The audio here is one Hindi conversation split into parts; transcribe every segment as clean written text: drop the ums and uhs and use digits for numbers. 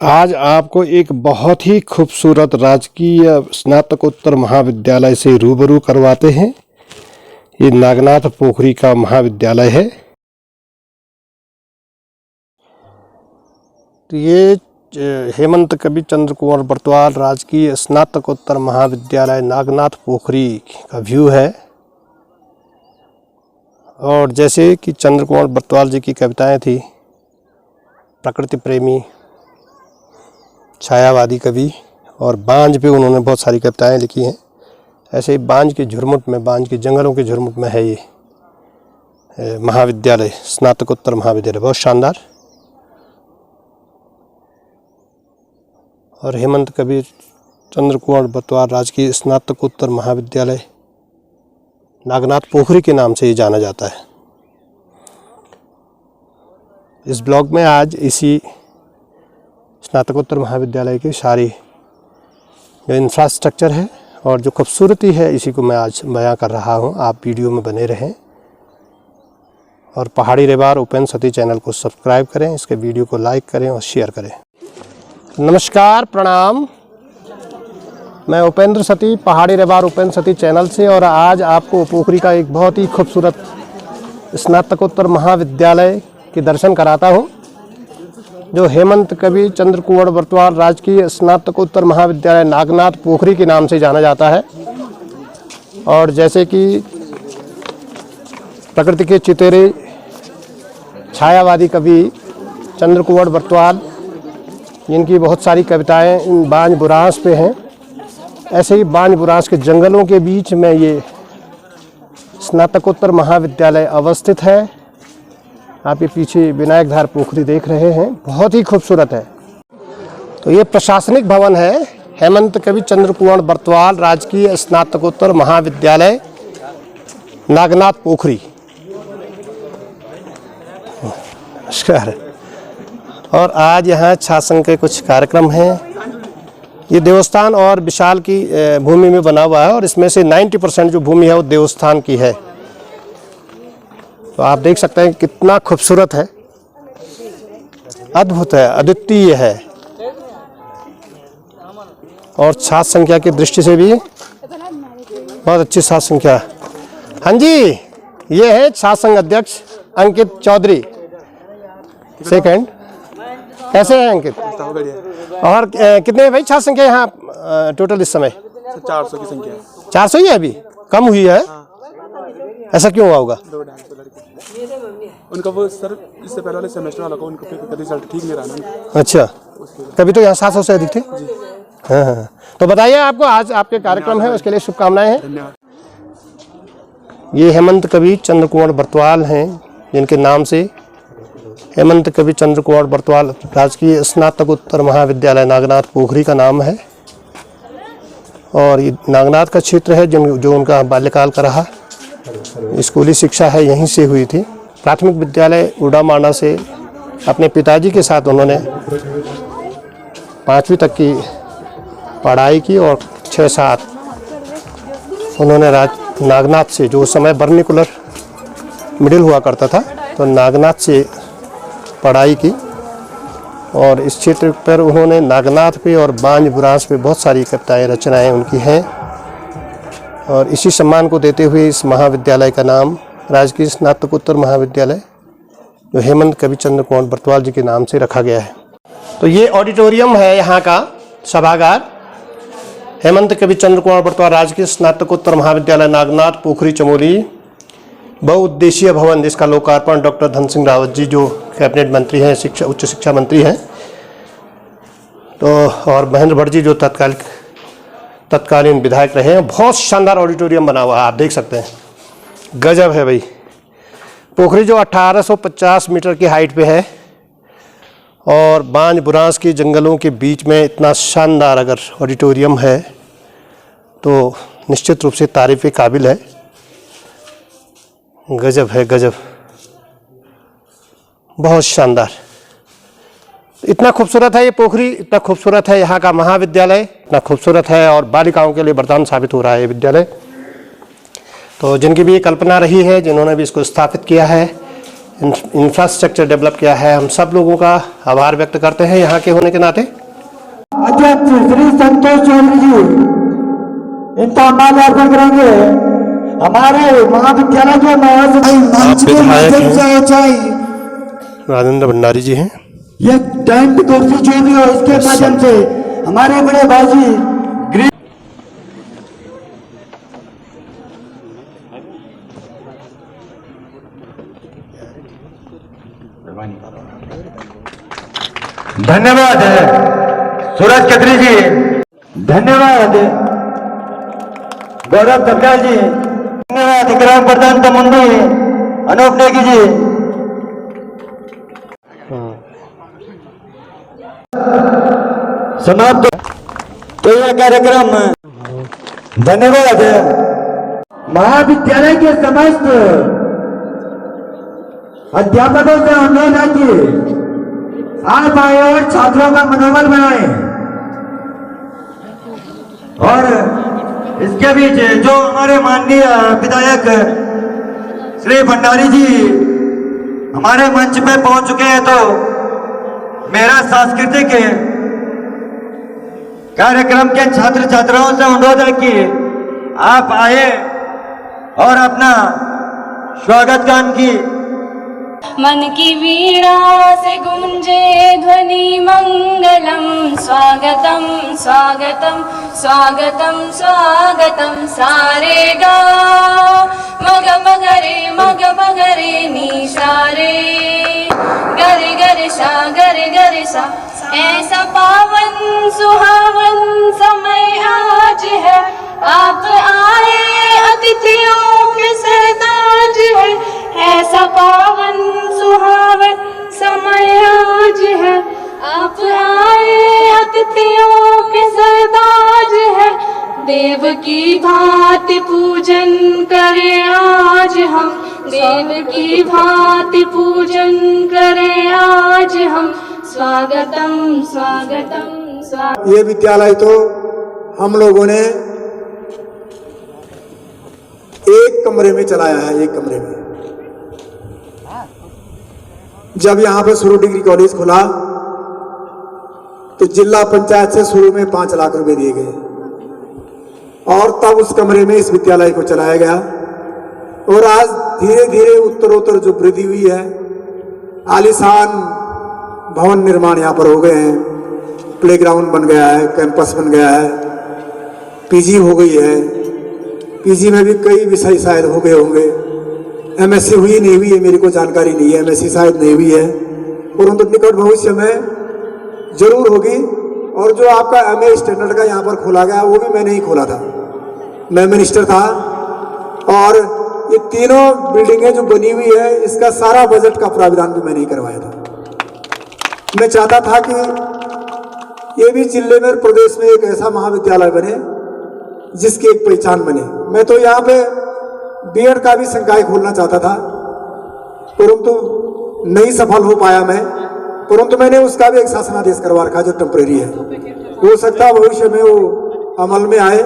आज आपको एक बहुत ही खूबसूरत राजकीय स्नातकोत्तर महाविद्यालय से रूबरू करवाते हैं। ये नागनाथ पोखरी का महाविद्यालय है। तो ये हेमंत कवि चंद्र कुंवर बर्तवाल राजकीय स्नातकोत्तर महाविद्यालय नागनाथ पोखरी का व्यू है। और जैसे कि चंद्र कुंवर बर्तवाल जी की कविताएं थी, प्रकृति प्रेमी, छायावादी कवि, और बांझ पे उन्होंने बहुत सारी कविताएं लिखी हैं। ऐसे ही बांझ के झुरमुट में, बांझ के जंगलों के झुरमुट में है ये महाविद्यालय, स्नातकोत्तर महाविद्यालय, बहुत शानदार। और हेमंत कवि चंद्र कुंवर बर्तवाल राजकीय स्नातकोत्तर महाविद्यालय नागनाथ पोखरी के नाम से ये जाना जाता है। इस ब्लॉग में आज इसी स्नातकोत्तर महाविद्यालय की सारी जो इंफ्रास्ट्रक्चर है और जो खूबसूरती है, इसी को मैं आज बयां कर रहा हूं। आप वीडियो में बने रहें और पहाड़ी रेवार उपेंद्र सती चैनल को सब्सक्राइब करें, इसके वीडियो को लाइक करें और शेयर करें। नमस्कार, प्रणाम। मैं उपेंद्र सती, पहाड़ी रेवार उपेंद्र सती चैनल से, और आज आपको पोखरी का एक बहुत ही खूबसूरत स्नातकोत्तर महाविद्यालय के दर्शन कराता हूं, जो हेमंत कवि चंद्र कुंवर बर्तवाल राजकीय स्नातकोत्तर महाविद्यालय नागनाथ पोखरी के नाम से जाना जाता है। और जैसे कि प्रकृति के चितेरे छायावादी कवि चंद्र कुंवर बर्तवाल, जिनकी बहुत सारी कविताएं इन बांझ बुरांस पे हैं, ऐसे ही बांझ बुरांस के जंगलों के बीच में ये स्नातकोत्तर महाविद्यालय अवस्थित है। आप ये पीछे विनायक धार पोखरी देख रहे हैं, बहुत ही खूबसूरत है। तो ये प्रशासनिक भवन है, हेमंत कवि चंद्र कुंवर बर्तवाल राजकीय स्नातकोत्तर महाविद्यालय नागनाथ पोखरी। नमस्कार। और आज यहाँ छासंग के कुछ कार्यक्रम हैं। ये देवस्थान और विशाल की भूमि में बना हुआ है, और इसमें से 90% जो भूमि है वो देवस्थान की है। तो आप देख सकते हैं कितना खूबसूरत है, अद्भुत है, अद्वितीय है। और छात्र संख्या की दृष्टि से भी बहुत अच्छी छात्र संख्या। हाँ जी, ये है छात्र संघ अध्यक्ष अंकित चौधरी सेकंड। कैसे हैं अंकित? और कितने है भाई छात्र संख्या यहाँ टोटल इस समय? 400 की संख्या। 400 ही है, अभी कम हुई है। ऐसा क्यों हुआ होगा? उनका वो सर इससे पहले वाले सेमेस्टर वाला को उनका रिजल्ट ठीक नहीं रहा। अच्छा, कभी तो यहाँ 700 से अधिक थे। हाँ हाँ। तो बताइए, आपको आज आपके कार्यक्रम है, उसके लिए शुभकामनाएं हैं। धन्यवाद। ये हेमंत कवि चंद्र कुंवर बर्तवाल हैं, जिनके नाम से हेमंत कवि चंद्र कुंवर बर्तवाल राजकीय स्नातकोत्तर महाविद्यालय नागनाथ पोखरी का नाम है। और ये नागनाथ का क्षेत्र है जो उनका बाल्यकाल का रहा। स्कूली शिक्षा है यहीं से हुई थी। प्राथमिक विद्यालय उड़ामाना से अपने पिताजी के साथ उन्होंने 5वीं तक की पढ़ाई की, और 6-7 उन्होंने नागनाथ से, जो उस समय वर्निकुलर मिडिल हुआ करता था, तो नागनाथ से पढ़ाई की। और इस क्षेत्र पर उन्होंने नागनाथ पे और बांझ बुरांस पे बहुत सारी कविताएं, रचनाएं उनकी हैं। और इसी सम्मान को देते हुए इस महाविद्यालय का नाम राजकीय स्नातकोत्तर महाविद्यालय, जो हेमंत कवि चंद्र कुंवर बर्तवाल जी के नाम से रखा गया है। तो ये ऑडिटोरियम है यहाँ का सभागार, हेमंत कवि चंद्र कुंवर बर्तवाल राजकीय स्नातकोत्तर महाविद्यालय नागनाथ पोखरी चमोली बहुउद्देशीय भवन, जिसका लोकार्पण डॉक्टर धन सिंह रावत जी, जो कैबिनेट मंत्री हैं, उच्च शिक्षा मंत्री हैं, तो और महेंद्र भट्ट जी, जो तत्कालीन विधायक रहे हैं। बहुत शानदार ऑडिटोरियम बना हुआ है, आप देख सकते हैं, गजब है भाई। पोखरी जो 1850 मीटर की हाइट पे है, और बांझ बुरांस के जंगलों के बीच में इतना शानदार अगर ऑडिटोरियम है तो निश्चित रूप से तारीफ के काबिल है। गजब है, गजब, बहुत शानदार। इतना खूबसूरत है ये पोखरी, इतना खूबसूरत है यहाँ का महाविद्यालय, इतना खूबसूरत है, और बालिकाओं के लिए वरदान साबित हो रहा है ये विद्यालय। तो जिनकी भी ये कल्पना रही है, जिन्होंने भी इसको स्थापित किया है, इंफ्रास्ट्रक्चर डेवलप किया है, हम सब लोगों का आभार व्यक्त करते हैं यहाँ के होने के नाते। अध्यक्ष श्री संतोष चौधरी जी इनका माल्यार्पण करेंगे। हमारे महाविद्यालय के मंच के माध्यम से ऊंचाई राजेंद्र भंडारी जी हैं। ये टेंट कुर्सी जो भी हो इसके माध्यम से हमारे बड़े भाई धन्यवाद सूरज खत्री जी, धन्यवाद गौरव सरकार जी, धन्यवाद ग्राम प्रधान तमुंदी अनूप नेगी जी। समाप्त तो यह कार्यक्रम धन्यवाद महाविद्यालय के समस्त अध्यापकों से अनुरोध है कि आप आए और छात्रों का मनोबल बनाए। और इसके बीच जो हमारे माननीय विधायक श्री भंडारी जी हमारे मंच पे पहुंच चुके हैं, तो मेरा सांस्कृतिक कार्यक्रम के छात्र छात्राओं से अनुरोध है कि आप आए और अपना स्वागत गान की मन की वीणा से गुंजे ध्वनि मंगलम, स्वागतम स्वागतम स्वागतम स्वागतम सारे गा मग मगरे निशा रे गरे सा ऐसा पावन सुहावन समय आज है, आप आए अतिथियों के सरताज है। ऐसा पावन सुहावन समय आज है, आप आए अतिथियों के सरताज है। देव की भांति पूजन करें आज हम, देव की भांति पूजन करें आज हम। स्वागतम स्वागतम स्वागतम। ये विद्यालय तो हम लोगों ने एक कमरे में चलाया है, एक कमरे में। जब यहाँ पे शुरू डिग्री कॉलेज खुला तो जिला पंचायत से शुरू में 5 लाख रुपए दिए गए और तब उस कमरे में इस विद्यालय को चलाया गया। और आज धीरे धीरे उत्तरोत्तर जो वृद्धि हुई है, आलीशान भवन निर्माण यहाँ पर हो गए हैं, प्लेग्राउंड बन गया है, कैंपस बन गया है, पीजी हो गई है, पीजी में भी कई विषय शायद हो गए होंगे। एमएससी हुई नहीं हुई है मेरे को जानकारी नहीं है, एमएससी शायद नहीं हुई है, परंतु निकट भविष्य में जरूर होगी। और जो आपका एमए स्टैंडर्ड का यहाँ पर खोला गया वो भी मैंने ही खोला था, मैं मिनिस्टर था। और ये तीनों बिल्डिंगें जो बनी हुई है इसका सारा बजट का प्रावधान भी मैंने ही करवाया था। मैं चाहता था कि ये भी जिले में प्रदेश में एक ऐसा महाविद्यालय बने जिसकी एक पहचान बने। मैं तो यहाँ पे बीएड का भी संकाय खोलना चाहता था, परंतु नहीं सफल हो पाया मैं। परंतु मैंने उसका भी एक शासनादेश करवा रखा जो टेम्परेरी है, हो सकता है भविष्य में वो अमल में आए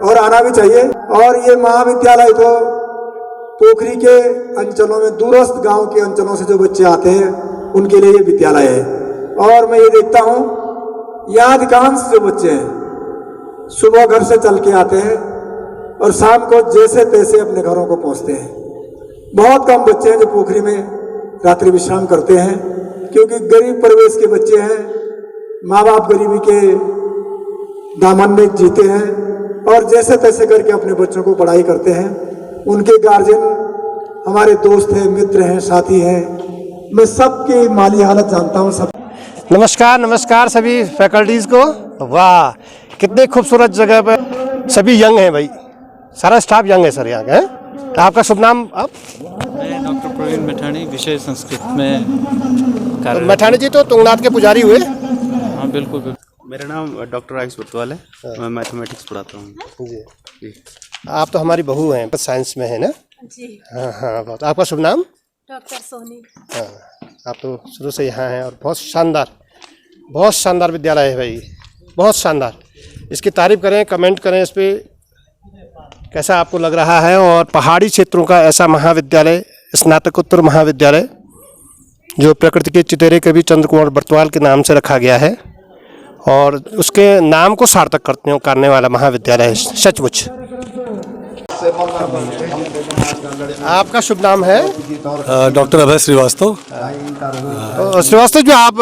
और आना भी चाहिए। और ये महाविद्यालय तो पोखरी के अंचलों में, दूरस्थ गांव के अंचलों से जो बच्चे आते हैं उनके लिए ये विद्यालय है। और मैं ये देखता हूँ यहाँ अधिकांश जो बच्चे हैं सुबह घर से चल के आते हैं और शाम को जैसे तैसे अपने घरों को पहुँचते हैं। बहुत कम बच्चे हैं जो पोखरी में रात्रि विश्राम करते हैं, क्योंकि गरीब परिवेश के बच्चे हैं, माँ बाप गरीबी के दामन में जीते हैं और जैसे तैसे करके अपने बच्चों को पढ़ाई करते हैं। उनके गार्जियन हमारे दोस्त हैं, मित्र हैं, साथी हैं। मैं सबकी माली हालत जानता हूँ सब। नमस्कार नमस्कार सभी फैकल्टीज़ को। वाह कितने खूबसूरत जगह पर, सभी यंग हैं भाई, सारा स्टाफ यंग है सर यहाँ का। तो आपका शुभ नाम? आप? मैं डॉक्टर प्रवीण मैठाणी, विषय संस्कृत में कार्यरत। मैठाणी जी तो तुंगनाथ के पुजारी हुए? हाँ बिल्कुल बिल्कुल। मेरा नाम डॉक्टर आयुष बटवाल है, मैं मैथमेटिक्स पढ़ाता हूँ। जी आप तो हमारी बहू हैं, पर साइंस में है ना? जी हाँ हाँ। बहुत। आपका शुभ नाम? डॉक्टर सोनी। हाँ आप तो शुरू से यहाँ हैं और बहुत शानदार विद्यालय है भाई, बहुत शानदार। इसकी तारीफ करें, कमेंट करें इस पर कैसा आपको लग रहा है। और पहाड़ी क्षेत्रों का ऐसा महाविद्यालय, स्नातकोत्तर महाविद्यालय जो प्रकृति के चितेरे कवि चंद्र कुमार बरतवाल के नाम से रखा गया है और उसके नाम को सार्थक करने वाला महाविद्यालय है सचमुच। आपका शुभ नाम है? डॉक्टर अभय श्रीवास्तव। तो श्रीवास्तव जी, आप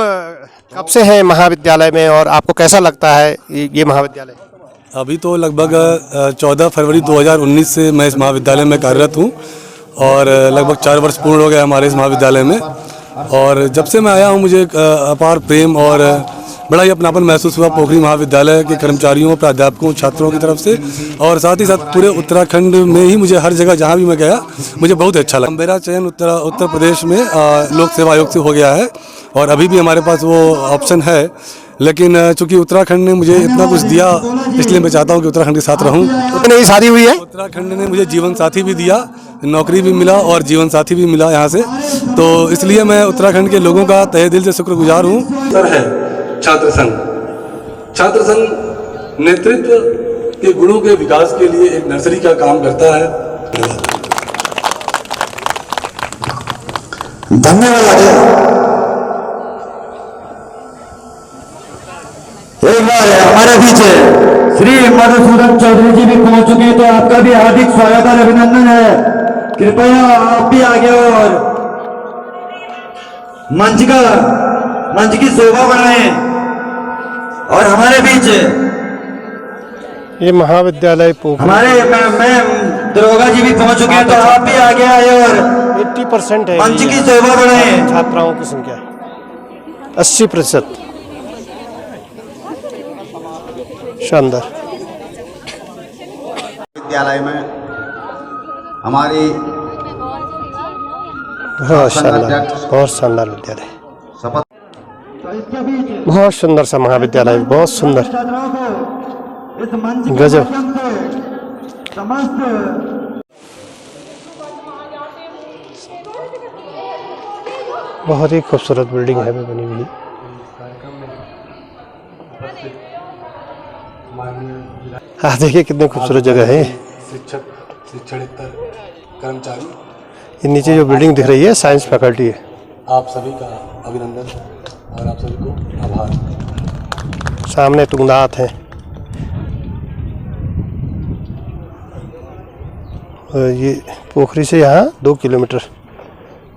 कब से हैं महाविद्यालय में और आपको कैसा लगता है ये महाविद्यालय? अभी तो लगभग 14 फरवरी 2019 से मैं इस महाविद्यालय में कार्यरत हूँ और लगभग 4 वर्ष पूर्ण हो गए हमारे इस महाविद्यालय में। और जब से मैं आया हूँ मुझे अपार प्रेम और बड़ा ही अपनापन महसूस हुआ पोखरी महाविद्यालय के कर्मचारियों, प्राध्यापकों, छात्रों की तरफ से, और साथ ही साथ पूरे उत्तराखंड में ही मुझे हर जगह जहाँ भी मैं गया मुझे बहुत अच्छा लगा। मेरा चयन उत्तर प्रदेश में लोक सेवा आयोग से हो गया है और अभी भी हमारे पास वो ऑप्शन है, लेकिन चूंकि उत्तराखंड ने मुझे इतना कुछ दिया इसलिए मैं चाहता हूँ कि उत्तराखंड के साथ रहूँ। उतनी ही शादी हुई है? उत्तराखंड ने मुझे जीवन साथी भी दिया, नौकरी भी मिला और जीवन साथी भी मिला यहाँ से, तो इसलिए मैं उत्तराखंड के लोगों का तहे दिल से शुक्रगुजार हूँ। सर है छात्र संघ नेतृत्व के गुणों के विकास के लिए एक नर्सरी का काम करता है। धन्यवाद। एक बार हमारे बीच श्री मधुसूदन चौधरी जी भी पहुंच चुके हैं, तो आपका भी हार्दिक स्वागत और अभिनंदन है। कृपया आप भी आगे और मंच की शोभा बढ़ाएं। और हमारे बीच ये महाविद्यालय हमारे मैम दरोगा जी भी पहुंच चुके हैं, तो आप भी आगे आए और 80% है मंच की शोभा बढ़ाएं। छात्राओं की संख्या 80%। शानदार। विद्यालय में हमारी बहुत शानदार विद्यालय, बहुत सुंदर सा महाविद्यालय, बहुत सुंदर, गजब। बहुत ही खूबसूरत बिल्डिंग है बनी हुई। हाँ देखिए कितने खूबसूरत जगह है। शिक्षक, शिक्षणेतर, कर्मचारी, ये नीचे जो बिल्डिंग दिख रही है साइंस फैकल्टी है। आप सभी का अभिनंदन और आप सभी को आभार। सामने तुंगनाथ है और ये पोखरी से यहाँ 2 किलोमीटर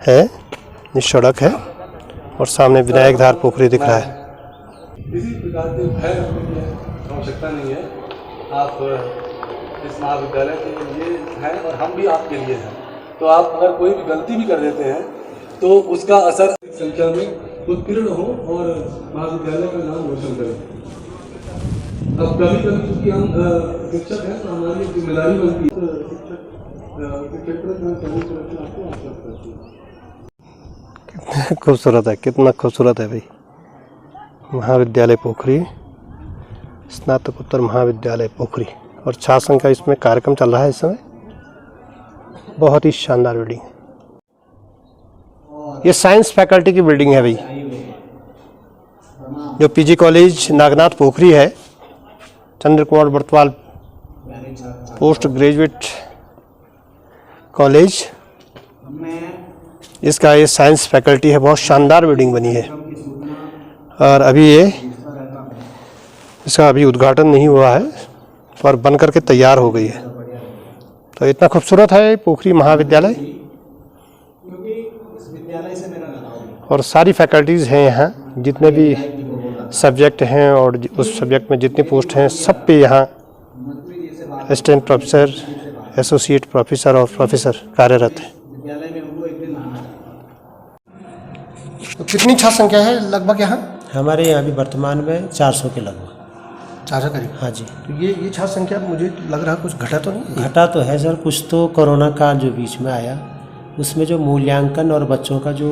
है ये सड़क है और सामने विनायक धार पोखरी दिख रहा है। किसी प्रकार के भय रखने की आवश्यकता नहीं है। आप इस महाविद्यालय के लिए हैं और हम भी आपके लिए हैं, तो आप अगर कोई भी गलती भी कर देते हैं तो उसका असर संख्या में उत्तीर्ण हो और महाविद्यालय का नाम रोशन करें। अब कभी कभी क्योंकि हम शिक्षक हैं तो हमारी जिम्मेदारी बनती है शिक्षक के क्षेत्र में सुरक्षा आपको आश्वस्त करती है। कितना खूबसूरत है, कितना खूबसूरत है भाई। महाविद्यालय पोखरी, स्नातकोत्तर महाविद्यालय पोखरी, और छात्र संघ का इसमें कार्यक्रम चल रहा है इस समय। बहुत ही शानदार बिल्डिंग है। ये साइंस फैकल्टी की बिल्डिंग है भाई। जो पीजी कॉलेज नागनाथ पोखरी है, Chandra Kumar Bartwal post graduate college, इसका ये साइंस फैकल्टी है। बहुत शानदार बिल्डिंग बनी है और अभी इसका अभी उद्घाटन नहीं हुआ है पर बन करके तैयार हो गई है। तो इतना खूबसूरत है पोखरी महाविद्यालय और सारी फैकल्टीज़ हैं यहाँ, जितने भी सब्जेक्ट हैं और उस सब्जेक्ट में जितने पोस्ट हैं सब पे यहाँ असिस्टेंट प्रोफेसर, एसोसिएट प्रोफेसर और प्रोफेसर कार्यरत हैं। तो कितनी छात्र संख्या है लगभग यहाँ? हमारे यहाँ भी वर्तमान में 400 के लगभग। 400 करीब? हाँ जी। तो ये छात्र संख्या मुझे लग रहा कुछ घटा तो नहीं? घटा तो है सर, कुछ तो कोरोना काल जो बीच में आया उसमें जो मूल्यांकन और बच्चों का जो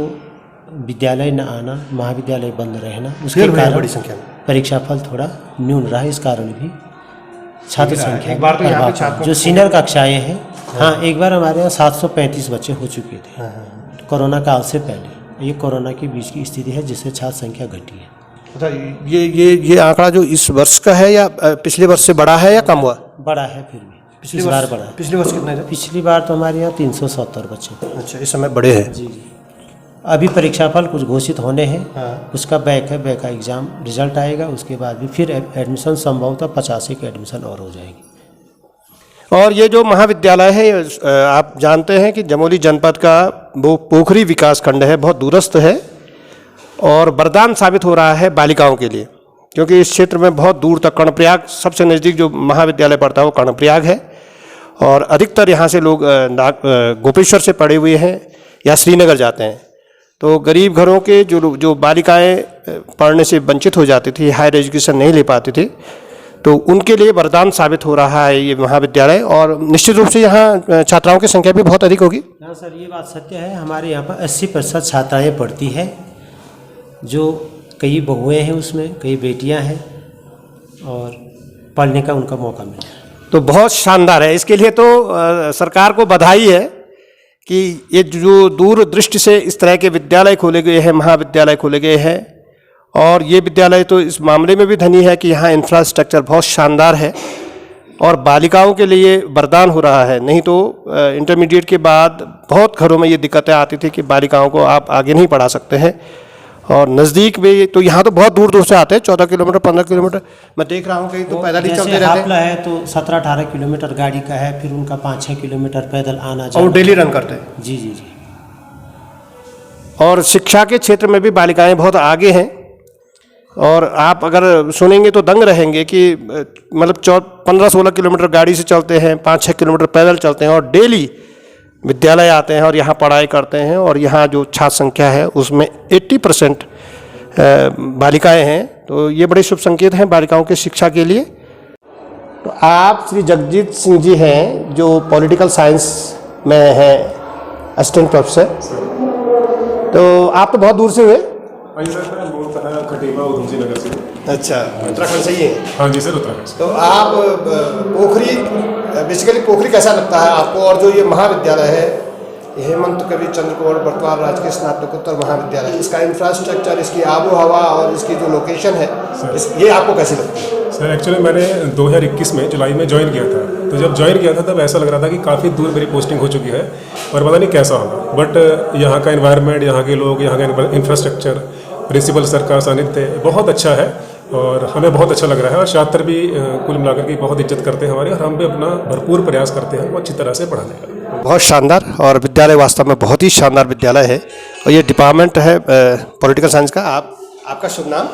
विद्यालय न आना, महाविद्यालय बंद रहना, उसके कारण बड़ी संख्या में परीक्षा फल थोड़ा न्यून रहा। इस कारण भी छात्र संख्या एक बार तो यहाँ पे जो सीनियर कक्षाएँ हैं, हाँ एक बार हमारे यहाँ 735 बच्चे हो चुके थे कोरोना काल से पहले। ये कोरोना के बीच की स्थिति है जिससे छात्र संख्या घटी है। अच्छा, ये आंकड़ा जो इस वर्ष का है या पिछले वर्ष से बड़ा है या कम हुआ? बड़ा है फिर भी। पिछली बार बड़ा है। पिछले वर्ष कितने थे? पिछली बार तो हमारे यहाँ 370 बच्चे थे। अच्छा, इस समय बड़े हैं। जी जी। अभी परीक्षाफल कुछ घोषित होने हैं, उसका बैक है, बैक का एग्ज़ाम रिजल्ट आएगा, उसके बाद भी फिर एडमिशन संभवतः 85 की एडमिशन और हो जाएगी। और ये जो महाविद्यालय है आप जानते हैं कि जमोली जनपद का वो पोखरी विकास खंड है, बहुत दूरस्थ है और वरदान साबित हो रहा है बालिकाओं के लिए, क्योंकि इस क्षेत्र में बहुत दूर तक कर्णप्रयाग सबसे नज़दीक जो महाविद्यालय पड़ता है वो कर्णप्रयाग है और अधिकतर यहाँ से लोग गोपेश्वर से पढ़े हुए हैं या श्रीनगर जाते हैं। तो गरीब घरों के जो बालिकाएं पढ़ने से वंचित हो जाती थी, हायर एजुकेशन नहीं ले पाती थी, तो उनके लिए वरदान साबित हो रहा है ये महाविद्यालय। और निश्चित रूप से यहाँ छात्राओं की संख्या भी बहुत अधिक होगी। हाँ सर, ये बात सत्य है। हमारे यहाँ पर 80% छात्राएँ पढ़ती है, जो कई बहुएँ हैं उसमें, कई बेटियाँ हैं और पढ़ने का उनका मौका मिला। तो बहुत शानदार है। इसके लिए तो सरकार को बधाई है कि ये जो दूरदृष्टि से इस तरह के विद्यालय खोले गए हैं, महाविद्यालय खोले गए हैं। और ये विद्यालय तो इस मामले में भी धनी है कि यहाँ इंफ्रास्ट्रक्चर बहुत शानदार है और बालिकाओं के लिए वरदान हो रहा है। नहीं तो इंटरमीडिएट के बाद बहुत घरों में ये दिक्कतें आती थी कि बालिकाओं को आप आगे नहीं पढ़ा सकते हैं। और नज़दीक में तो यहाँ तो बहुत दूर दूर से आते हैं, 14 किलोमीटर 15 किलोमीटर मैं देख रहा हूँ, कहीं तो पैदल ही चलते रहते हैं। हापला है तो 17-18 किलोमीटर गाड़ी का है, फिर उनका 5-6 किलोमीटर पैदल आना जाना। और डेली रन करते हैं। जी जी जी। और शिक्षा के क्षेत्र में भी बालिकाएं बहुत आगे हैं और आप अगर सुनेंगे तो दंग रहेंगे कि मतलब 15-16 किलोमीटर गाड़ी से चलते हैं, 5-6 किलोमीटर पैदल चलते हैं और डेली विद्यालय आते हैं और यहाँ पढ़ाई करते हैं। और यहाँ जो छात्र संख्या है उसमें 80% बालिकाएं हैं, तो ये बड़े शुभ संकेत हैं बालिकाओं की शिक्षा के लिए। तो आप श्री जगजीत सिंह जी हैं जो पॉलिटिकल साइंस में हैं असिस्टेंट प्रोफेसर, तो आप तो बहुत दूर से हुए। सर मैं मूलतः खटीमा उधमसिंह नगर से। अच्छा, उत्तराखंड से ही है? हाँ जी सर, उत्तराखंड से। तो आप पोखरी, बेसिकली पोखरी कैसा लगता है आपको? और जो ये महाविद्यालय है हेमंत कवि चंद्र कुंवर बर्तवाल राजकीय स्नातकोत्तर महाविद्यालय, इसका इंफ्रास्ट्रक्चर, इसकी आबो हवा और इसकी जो लोकेशन है, ये आपको कैसी लगती है? सर एक्चुअली मैंने 2021 में जुलाई में ज्वाइन किया था, तो जब ज्वाइन किया था तब ऐसा लग रहा था कि काफ़ी दूर मेरी पोस्टिंग हो चुकी है और पता नहीं कैसा होगा। बट यहाँ का एनवायरनमेंट, यहाँ के लोग, यहाँ का इंफ्रास्ट्रक्चर, प्रिंसिपल सर का सानिध्य बहुत अच्छा है और हमें बहुत अच्छा लग रहा है। और छात्र भी कुल मिलाकर की बहुत इज्जत करते हैं हमारे, और हम भी अपना भरपूर प्रयास करते हैं वो अच्छी तरह से पढ़ाने का। बहुत शानदार, और विद्यालय वास्तव में बहुत ही शानदार विद्यालय है। और ये डिपार्टमेंट है पॉलिटिकल साइंस का। आपका शुभ नाम?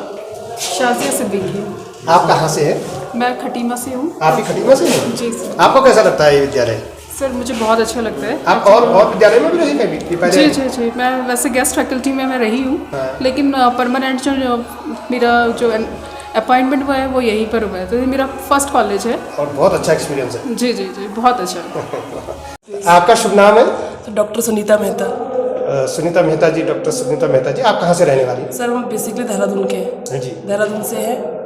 शाजिया सिद्दीकी। आप कहाँ से हैं? मैं खटीमा से हूँ। आप भी खटीमा से हैं? जी सर। आपको कैसा लगता है ये विद्यालय? सर मुझे बहुत अच्छा लगता है। आप और विद्यालय में भी रही कभी पहले? जी जी जी, मैं वैसे गेस्ट फैकल्टी में मैं रही हूँ, लेकिन परमानेंट जो मेरा जो अपॉइंटमेंट हुआ है वो यहीं पर हुआ है, तो ये मेरा फर्स्ट कॉलेज है। और बहुत अच्छा एक्सपीरियंस है। जी जी जी, बहुत अच्छा। आपका शुभ नाम है? डॉक्टर सुनीता मेहता। सुनीता मेहता जी, डॉक्टर सुनीता मेहता जी, आप कहाँ से रहने वाली? सर हम बेसिकली देहरादून के हैं। जी, देहरादून से हैं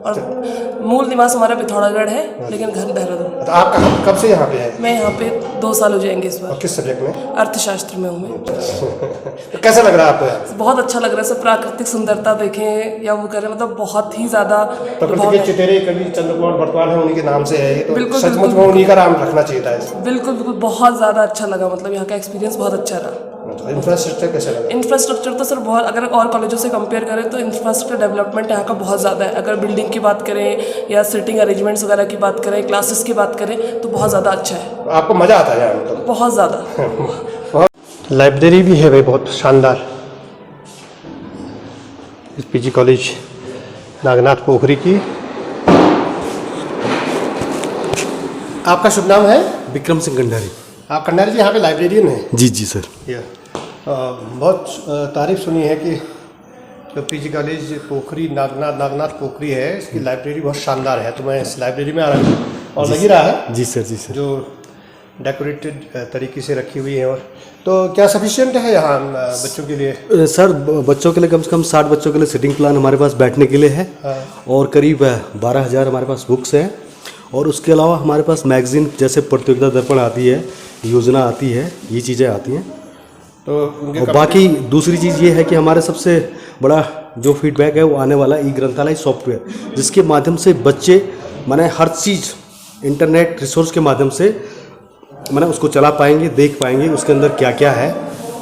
और मूल निवास हमारा पिथौरागढ़ है, लेकिन घर देहरादून। तो आप कब से यहाँ पे हैं? मैं यहाँ पे 2 साल हो जाएंगे इस बार। और किस सब्जेक्ट में? अर्थशास्त्र में हूँ मैं। तो कैसा लग रहा है आपको? बहुत अच्छा लग रहा है सर, प्राकृतिक सुंदरता देखें या वो करें, मतलब बहुत ही ज़्यादा प्रकृति के चितेरे कवि चंद्र कुंवर बर्तवाल हैं, उन्हीं के नाम से है ये, तो बिल्कुल सचमुच में उन्हीं का नाम रखना चाहिए था। बिल्कुल बिल्कुल, बहुत ज़्यादा अच्छा लगा, मतलब यहाँ का एक्सपीरियंस बहुत अच्छा रहा। इंफ्रास्ट्रक्चर कैसा लगा? इंफ्रास्ट्रक्चर तो सर बहुत, अगर और कॉलेजों से कंपेयर करें तो इंफ्रास्ट्रक्चर डेवलपमेंट यहाँ का बहुत ज़्यादा है। अगर बिल्डिंग की बात करें या सिटिंग अरेंजमेंट्स वगैरह की बात करें, क्लासेस की बात करें, तो बहुत ज़्यादा अच्छा है। आपको मज़ा आता है यहाँ? मतलब बहुत ज़्यादा। लाइब्रेरी भी है भाई बहुत शानदार, इस पीजी कॉलेज नागनाथ पोखरी की। आपका शुभ नाम है? विक्रम सिंह कंडारी। आप कंडारी जी यहाँ पे लाइब्रेरियन हैं? जी जी सर। बहुत तारीफ सुनी है कि जो पीजी कॉलेज पोखरी नागनाथ पोखरी है, इसकी लाइब्रेरी बहुत शानदार है। तो मैं इस लाइब्रेरी में आ रहा हूँ और लग ही रहा है। जी सर, जी सर। जो डेकोरेटेड तरीके से रखी हुई है। और तो क्या सफिशिएंट है यहाँ बच्चों के लिए? सर बच्चों के लिए कम से कम 60 बच्चों के लिए सिटिंग प्लान हमारे पास बैठने के लिए है। और करीब 12,000 हमारे पास बुक्स हैं। और उसके अलावा हमारे पास मैगजीन जैसे प्रतियोगिता दर्पण आती है, योजना आती है, ये चीज़ें आती हैं। तो बाकी दूसरी चीज़ ये है कि हमारे सबसे बड़ा जो फीडबैक है वो आने वाला ई ग्रंथालय सॉफ्टवेयर, जिसके माध्यम से बच्चे माने हर चीज़ इंटरनेट रिसोर्स के माध्यम से मैंने उसको चला पाएंगे, देख पाएंगे उसके अंदर क्या क्या है।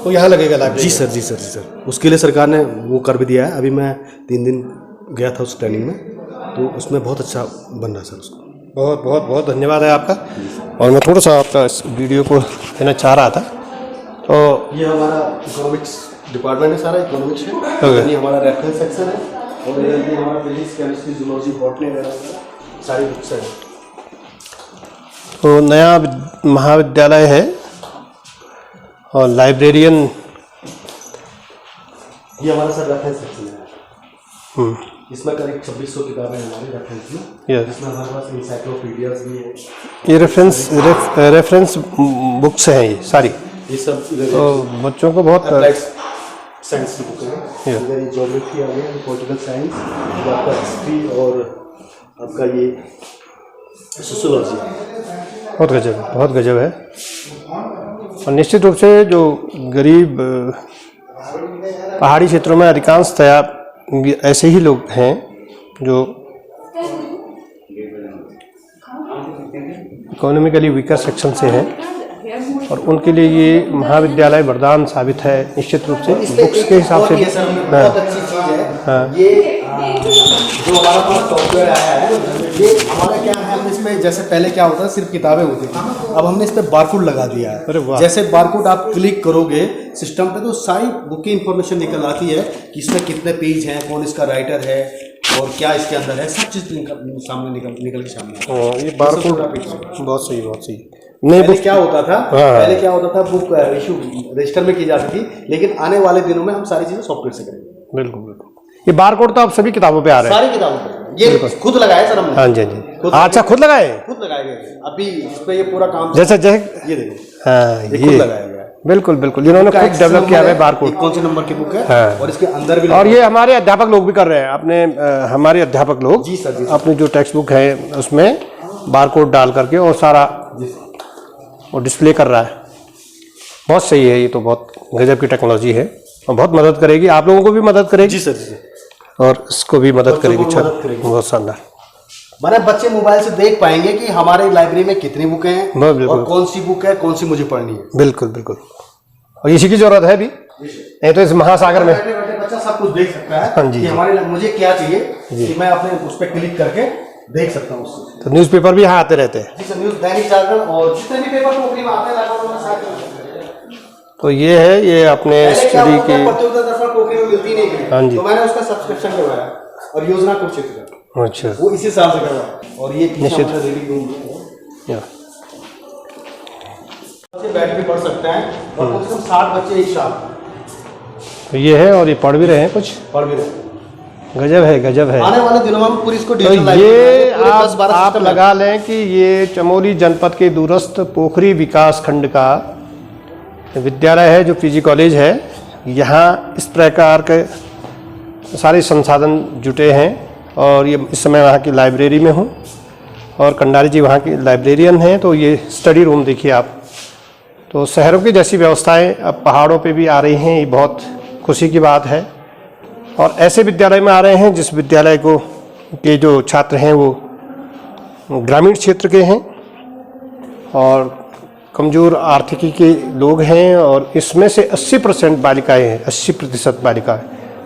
तो यहाँ लगेगा लाइब्रेरी? जी सर, जी सर, जी सर। उसके लिए सरकार ने वो कर भी दिया है। अभी मैं 3 दिन गया था उस ट्रेनिंग में, तो उसमें बहुत अच्छा बन रहा है सर उसको। बहुत बहुत बहुत धन्यवाद है आपका। और मैं थोड़ा सा आपका इस वीडियो को देना चाह रहा था। तो ये हमारा इकोनॉमिक्स डिपार्टमेंट है, सारा इकोनॉमिक्स है। ये हमारा रेफरेंस सेक्शन है और ये हमारा फिजिक्स, केमिस्ट्री, जूलॉजी, बॉटनी वगैरह सारी बुक्स हैं। तो नया महाविद्यालय है और लाइब्रेरियन, ये हमारा सर रेफरेंस सेक्शन है। इसमें करीब 2600 किताबें हैं हमारे रेफरेंस में, जिसमें हमारे पास इंसाइक्लोपीडियाज भी है। ये रेफरेंस बुक्स हैं ये सारी, ये सब तो बच्चों को बहुत साइंस की बुक है। इधर ये ज्योग्राफी आ गया, पॉलिटिकल साइंस, आपका हिस्ट्री और आपका ये सोशियोलॉजी। बहुत गजब है। और निश्चित रूप से जो गरीब पहाड़ी क्षेत्रों में अधिकांशतया ऐसे ही लोग हैं जो इकोनॉमिकली वीकर सेक्शन से हैं, और उनके लिए ये महाविद्यालय वरदान साबित है निश्चित रूप से। बुक्स के हिसाब से बहुत अच्छी चीज़ है। ये जो हमारा पास सॉफ्टवेयर आया है, ये हमारा क्या है, हम इसमें जैसे पहले क्या होता है सिर्फ किताबें होती थी, अब हमने इस पर बारकोड लगा दिया है। जैसे बारकोड आप क्लिक करोगे सिस्टम पे तो सारी बुक की इंफॉर्मेशन निकल आती है कि इसमें कितने पेज हैं, कौन इसका राइटर है और क्या इसके अंदर है, सब चीज़ सामने निकल के सामने। ये बारकोड बहुत सही नहीं, पहले क्या होता था, बुक इशू रजिस्टर में की जाती थी, लेकिन आने वाले दिनों में हम सारी चीज़ें सॉफ्टवेयर से करेंगे। बिल्कुल। ये बारकोड तो आप सभी किताबों पे आ रहे हैं? सारी किताबों पे। ये खुद लगाया सर हमने। हाँ जी। अच्छा, खुद लगाए गए। अभी इस पे ये पूरा काम जैसे ये देखो। हाँ, ये खुद लगाया गया। बिल्कुल इन्होंने खुद डेवलप किया है बारकोड। कौन से नंबर की बुक है? हाँ। और इसके अंदर भी, और ये हमारे अध्यापक लोग भी कर रहे हैं अपने, हमारे अध्यापक लोग जी सर, अपने जो टेक्स्ट बुक है उसमें बारकोड डाल करके और सारा वो डिस्प्ले कर रहा है। बहुत सही है, ये तो बहुत गजब की टेक्नोलॉजी है और बहुत मदद करेगी, आप लोगों को भी मदद करेगी। जी सर, और इसको भी मदद करेगी। बहुत शानदार। माने बच्चे मोबाइल से देख पाएंगे कि हमारे लाइब्रेरी में कितनी बुकें हैं और कौन सी बुक है, कौन सी मुझे पढ़नी है। बिल्कुल। और इसी की जरूरत है भी, नहीं तो इस महासागर में बच्चा सब कुछ देख सकता है। हाँ जी, कि हमारे मुझे क्या चाहिए कि मैं अपने उस पर क्लिक करके देख सकता हूँ उससे। तो न्यूज़पेपर भी यहाँ आते रहते हैं? जी सर, न्यूज़, दैनिक जागरण और जितने भी पेपर टोकरी में आते हैं। तो ये है, ये अपने स्टडी की प्रतियोगिता दर्पण टोकरी में मिलती नहीं है। हाँ जी। तो मैंने उसका सब्सक्रिप्शन करवाया और योजना कुरुक्षेत्र का। अच्छा। वो इसी साल से करवाया। और ये निश्चित बैठ के पढ़ सकते हैं और कम से कम 60 बच्चे एक साथ। तो ये है, और ये पढ़ भी रहे हैं, कुछ पढ़ भी रहे हैं। गजब है। आने वाले दिनों में हम पूरी इसको तो ये आप लगा लें कि ये चमोली जनपद के दूरस्थ पोखरी विकास खंड का विद्यालय है, जो पीजी कॉलेज है। यहाँ इस प्रकार के सारे संसाधन जुटे हैं और ये इस समय वहाँ की लाइब्रेरी में हूँ और कंडारी जी वहाँ की लाइब्रेरियन हैं। तो ये स्टडी रूम देखिए आप, तो शहरों की जैसी व्यवस्थाएं अब पहाड़ों पे भी आ रही हैं, ये बहुत खुशी की बात है। और ऐसे विद्यालय में आ रहे हैं जिस विद्यालय को के जो छात्र हैं वो ग्रामीण क्षेत्र के हैं और कमज़ोर आर्थिकी के लोग हैं, और इसमें से 80% बालिकाएँ हैं, 80% बालिकाएँ।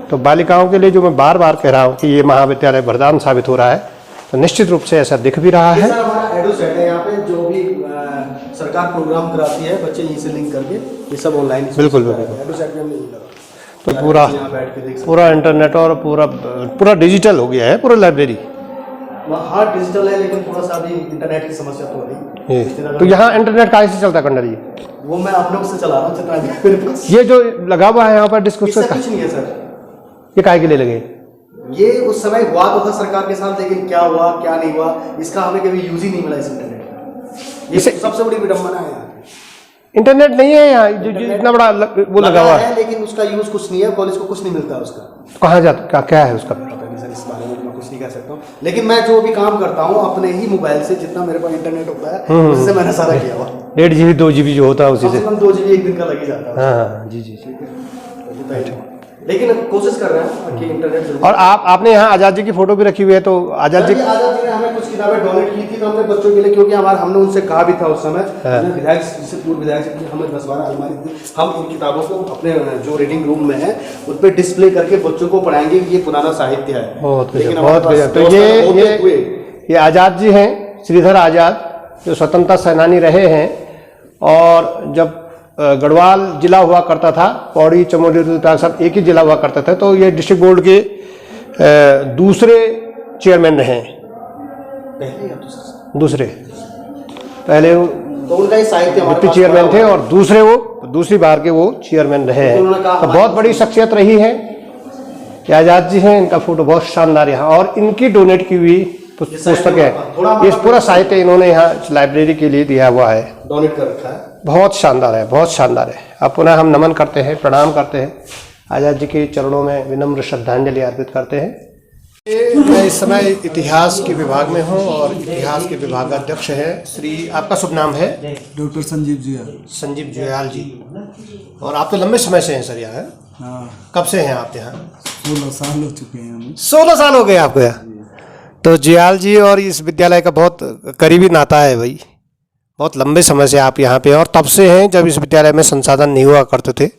तो बालिकाओं के लिए जो मैं बार बार कह रहा हूँ कि ये महाविद्यालय वरदान साबित हो रहा है, तो निश्चित रूप से ऐसा दिख भी रहा है। हमारा एडुसेट है, यहाँ पे जो भी सरकार प्रोग्राम कराती है बच्चे यहीं से लिंक करके ये सब ऑनलाइन। बिल्कुल। एडुसेट में तो पूरा इंटरनेट और पूरा डिजिटल हो गया है पूरा लाइब्रेरी। हाँ डिजिटल है, लेकिन थोड़ा सा भी इंटरनेट की समस्या तो है। तो यहाँ इंटरनेट कहाँ से चलता है कंडरी? वो मैं आप लोग से चला रहा हूँ। ये जो लगा हुआ है यहाँ पर डिस्कस कुछ नहीं है सर। ये काहे के लिए लगे? ये उस समय हुआ तो था सरकार के साथ, लेकिन क्या हुआ क्या नहीं हुआ इसका हमें कभी यूज ही नहीं मिला इस इंटरनेट। ये सबसे बड़ी विडम्बना है। इंटरनेट नहीं है यहाँ, जो इतना बड़ा वो लगा हुआ है, लेकिन उसका यूज कुछ नहीं है, कॉलेज को कुछ नहीं मिलता उसका। कहाँ जाता, क्या है उसका? पता नहीं सर, इस बारे में मैं कुछ नहीं कह सकता हूँ, लेकिन मैं जो भी काम करता हूँ अपने ही मोबाइल से, जितना मेरे पास इंटरनेट होता है उससे मैंने सारा किया हुआ। 1.5 GB 2 GB जो होता है उसी से 2 GB एक दिन का लग ही जाता है। हाँ जी। लेकिन कोशिश कर रहे हैं कि इंटरनेट। और आपने यहाँ आज़ाद जी की फोटो भी रखी हुई है, तो आज़ाद जी ने हमें कुछ कुछ किताबें डोनेट की थी तो हमने बच्चों के लिए, क्योंकि हमने उनसे कहा भी था उस समय, विधायक से पूर्व विधायक से कि हमें 10-12 अलमारी दी, हम इन किताबों को अपने जो रीडिंग रूम में है उन पर डिस्प्ले करके बच्चों को पढ़ाएंगे कि ये पुराना साहित्य है। बहुत बढ़िया। तो ये आज़ाद जी हैं, श्रीधर आज़ाद, जो स्वतंत्रता सेनानी रहे हैं। और जब गढ़वाल जिला हुआ करता था, पौड़ी, चमोली, रुद्रप्रयाग सब एक ही जिला हुआ करता था, तो ये डिस्ट्रिक्ट बोर्ड के दूसरे चेयरमैन रहे हैं। दूसरे पहले तो उनका ही साहित्य डिप्टी चेयरमैन थे और दूसरे वो दूसरी बार के वो चेयरमैन रहे हैं। तो बहुत बड़ी शख्सियत रही है ये आज़ाद जी हैं। इनका फोटो बहुत शानदार यहाँ, और इनकी डोनेट की हुई पुस्तक है। ये पूरा साहित्य इन्होंने यहाँ लाइब्रेरी के लिए दिया हुआ है, डोनेट कर रखा है। बहुत शानदार है, बहुत शानदार है। अब पुनः हम नमन करते हैं, प्रणाम करते हैं, आज़ाद जी के चरणों में विनम्र श्रद्धांजलि अर्पित करते हैं। मैं इस समय इतिहास के विभाग में हूँ और इतिहास के विभागाध्यक्ष हैं श्री, आपका शुभ नाम है? डॉक्टर संजीव जुयाल। संजीव जुयाल जी। और आप तो लंबे समय से हैं सर यहाँ? हाँ। कब से हैं आप यहाँ? 16 साल हो चुके हैं हमें। 16 साल हो गए आपको यहाँ? तो जुयाल जी और इस विद्यालय का बहुत करीबी नाता है भाई। बहुत लंबे समय से आप यहाँ पे, और तब से हैं जब इस विद्यालय में संसाधन नहीं हुआ करते थे,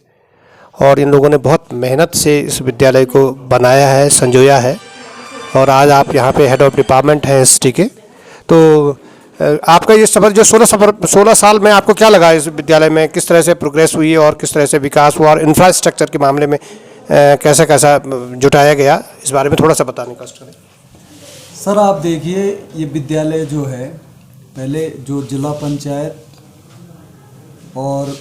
और इन लोगों ने बहुत मेहनत से इस विद्यालय को बनाया है, संजोया है, और आज आप यहाँ पे हेड ऑफ डिपार्टमेंट हैं एसटी के। तो आपका ये सफर जो 16 साल में आपको क्या लगा इस विद्यालय में, किस तरह से प्रोग्रेस हुई और किस तरह से विकास हुआ, और इंफ्रास्ट्रक्चर के मामले में कैसा कैसा जुटाया गया, इस बारे में थोड़ा सा बताने का करें। सर आप देखिए, ये विद्यालय जो है, पहले जो जिला पंचायत और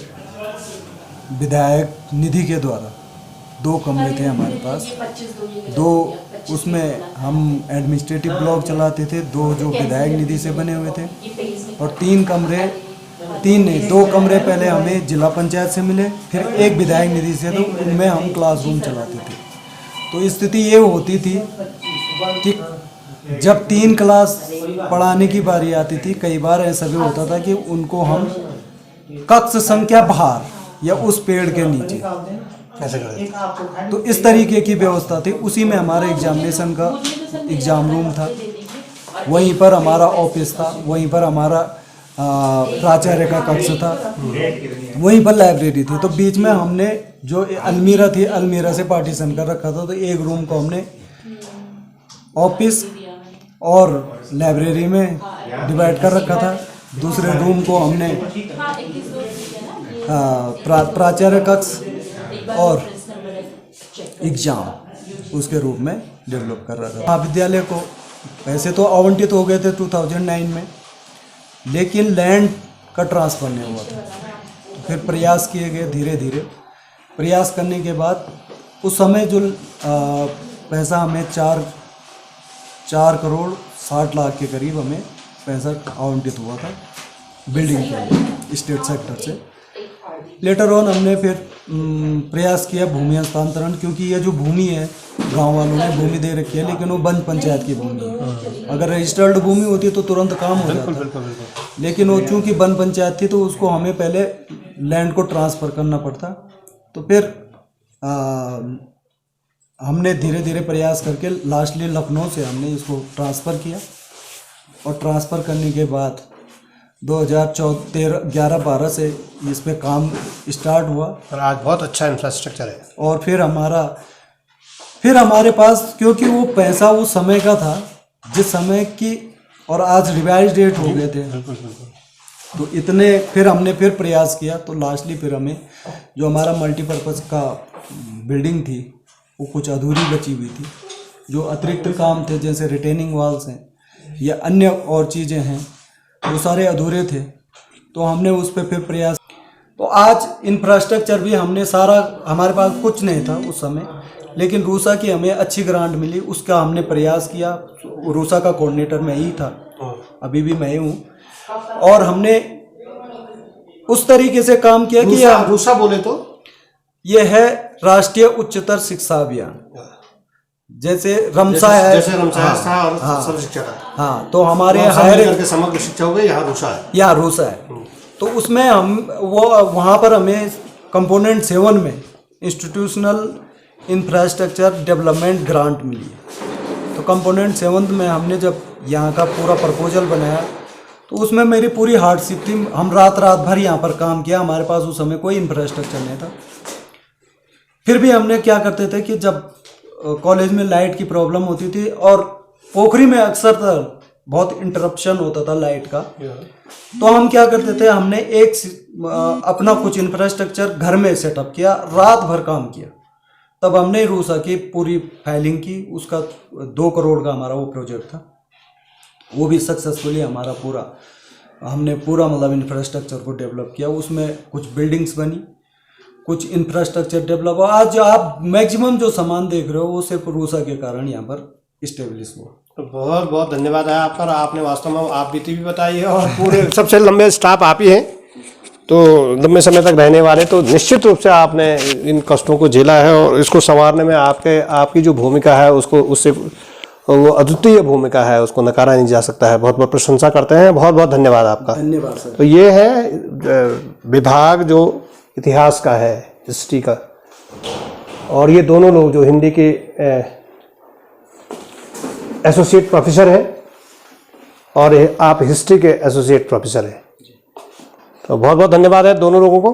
विधायक निधि के द्वारा 2 कमरे थे हमारे पास, 2 उसमें हम एडमिनिस्ट्रेटिव ब्लॉक चलाते थे, 2 जो विधायक निधि से बने हुए थे, और 2 कमरे पहले हमें जिला पंचायत से मिले, फिर 1 विधायक निधि से, तो उनमें हम क्लासरूम चलाते थे। तो स्थिति ये होती थी कि जब 3 क्लास पढ़ाने की बारी आती थी, कई बार ऐसा भी होता था कि उनको हम कक्ष संख्या बाहर या उस पेड़ के नीचे कैसे करें, तो इस तरीके की व्यवस्था थी। उसी में हमारे एग्जामिनेशन का एग्जाम रूम था, वहीं पर हमारा ऑफिस था, वहीं पर हमारा प्राचार्य का कक्ष था, वहीं पर लाइब्रेरी थी। तो बीच में हमने जो अलमीरा थी, अलमीरा से पार्टीशन कर रखा था। तो एक रूम को हमने ऑफिस और लाइब्रेरी में डिवाइड कर रखा था, दूसरे रूम को हमने प्राचार्य कक्ष और एग्जाम उसके रूप में डेवलप कर रहा था। महाविद्यालय को पैसे तो आवंटित हो गए थे 2009 में, लेकिन लैंड का ट्रांसफ़र नहीं हुआ था। तो फिर प्रयास किए गए, धीरे धीरे प्रयास करने के बाद उस समय जो पैसा हमें 4 करोड़ 60 लाख के करीब हमें पैसा आवंटित हुआ था बिल्डिंग के लिए स्टेट सेक्टर से। लेटर ऑन हमने फिर प्रयास किया भूमि हस्तांतरण, क्योंकि ये जो भूमि है गांव वालों ने भूमि दे रखी है, लेकिन वो वन पंचायत की भूमि है। अगर रजिस्टर्ड भूमि होती तो तुरंत काम हो जाता, लेकिन वो चूँकि वन पंचायत थी तो उसको हमें पहले लैंड को ट्रांसफ़र करना पड़ता। तो फिर हमने धीरे धीरे प्रयास करके लास्टली लखनऊ से हमने इसको ट्रांसफ़र किया, और ट्रांसफ़र करने के बाद 2011-12 से इस पे काम स्टार्ट हुआ, और आज बहुत अच्छा इंफ्रास्ट्रक्चर है। और फिर हमारे पास, क्योंकि वो पैसा उस समय का था जिस समय की, और आज रिवाइज रेट हो गए थे, तो इतने फिर हमने फिर प्रयास किया। तो लास्टली फिर हमें जो हमारा मल्टीपर्पज़ का बिल्डिंग थी वो कुछ अधूरी बची हुई थी, जो अतिरिक्त काम थे जैसे रिटेनिंग वॉल्स हैं या अन्य और चीज़ें हैं, वो सारे अधूरे थे। तो हमने उस पर फिर प्रयास, तो आज इंफ्रास्ट्रक्चर भी हमने सारा, हमारे पास कुछ नहीं था उस समय, लेकिन रूसा की हमें अच्छी ग्रांट मिली, उसका हमने प्रयास किया। रूसा का कोऑर्डिनेटर मैं ही था, अभी भी मैं ही हूँ, और हमने उस तरीके से काम किया कि रूसा बोले तो ये है राष्ट्रीय उच्चतर शिक्षा अभियान, जैसे रमसा है, जैसे रमसा था और सर्व शिक्षा था। हाँ, तो हमारे हायर समग्र शिक्षा हो गई, यहाँ रूसा है, यहाँ रूसा है। तो उसमें हम वहाँ पर हमें कंपोनेंट 7 में इंस्टीट्यूशनल इंफ्रास्ट्रक्चर डेवलपमेंट ग्रांट मिली है। तो कंपोनेंट 7 में हमने जब यहाँ का पूरा प्रपोजल बनाया तो उसमें मेरी पूरी हार्डशिप थी। हम रात भर यहाँ पर काम किया, हमारे पास उस समय कोई इंफ्रास्ट्रक्चर नहीं था। फिर भी हमने क्या करते थे कि जब कॉलेज में लाइट की प्रॉब्लम होती थी और पोखरी में अक्सर बहुत इंटरप्शन होता था लाइट का, तो हम क्या करते थे, हमने अपना कुछ इंफ्रास्ट्रक्चर घर में सेटअप किया, रात भर काम किया। तब हमने रूसा की पूरी फाइलिंग की, उसका 2 करोड़ का हमारा वो प्रोजेक्ट था। वो भी सक्सेसफुली हमने पूरा मतलब इंफ्रास्ट्रक्चर को डेवलप किया। उसमें कुछ बिल्डिंग्स बनी, कुछ इंफ्रास्ट्रक्चर डेवलप। आज आप मैक्सिमम जो सामान देख रहे हो वो सिर्फ रूसा के कारण यहाँ पर इस्टेब्लिश हुआ। तो बहुत बहुत धन्यवाद है आपका। आपने वास्तव में आप बीती भी बताई है और पूरे सबसे लंबे स्टाफ आप ही हैं, तो लंबे समय तक रहने वाले, तो निश्चित रूप से आपने इन कष्टों को झेला है और इसको संवारने में आपकी जो भूमिका है उसको उससे वो अद्वितीय भूमिका है, उसको नकारा नहीं जा सकता है। बहुत बहुत प्रशंसा करते हैं, बहुत बहुत धन्यवाद आपका। धन्यवाद सर। तो ये है विभाग जो इतिहास का है, हिस्ट्री का, और ये दोनों लोग जो हिंदी के एसोसिएट प्रोफेसर हैं और आप हिस्ट्री के एसोसिएट प्रोफेसर हैं। तो बहुत बहुत धन्यवाद है दोनों लोगों को।